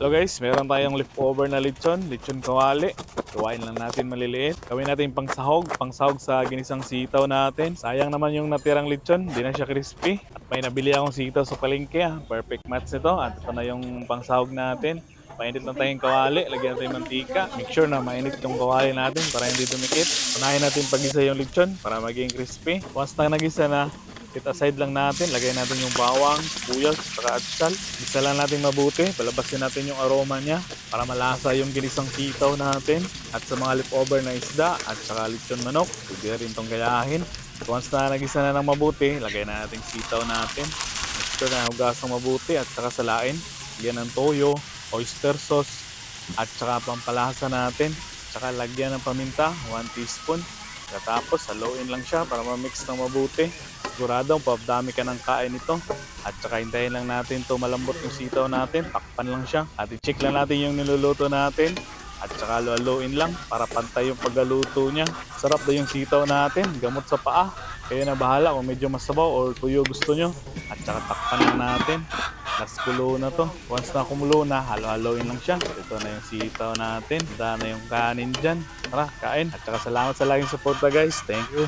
Hello guys, meron tayong leftover na lechon kawali. Gawain lang natin maliliit. Gawin natin pangsahog sa ginisang sitaw natin. Sayang naman yung natirang lechon, di na siya crispy. At may nabili akong sitaw sa palengke. Perfect match nito. At ito na yung pangsahog natin. Mainit lang tayong kawali, lagyan natin mantika. Make sure na mainit yung kawali natin para hindi dumikit. Unahin natin pag-isa yung lechon para maging crispy. Once na nagisa na, set aside lang natin, lagay natin yung bawang, sibuyas, saka atsal. Isa lang natin mabuti, palabasin natin yung aroma niya para malasa yung ginisang sitaw natin. At sa mga leftover na isda at saka lechon manok, pwede rin itong gayahin. Once na nagisa na ng mabuti, lagay na natin sitaw natin. Make sure na hugasang mabuti at saka salain. Lagyan ng toyo, oyster sauce, at saka pampalasa natin. Saka lagyan ng paminta, 1 teaspoon. Tapos haluin lang siya para ma-mix ng mabuti. Siguradong pabdami ka ng kain nito. At saka hintayin lang natin to malambot yung sitaw natin. Takpan lang siya. At i-check lang natin yung niluluto natin. At saka haluin lang para pantay yung paggaluto niya. Sarap daw yung sitaw natin. Gamot sa paa. Kayo na bahala kung medyo masabaw or tuyo gusto nyo. At saka takpan lang natin. Last kulo na to. Once na kumulo na, halo-haloin lang siya. Ito na yung sitaw natin. Ito na yung kanin dyan. Tara, kain. At saka salamat sa laging suporta guys. Thank you.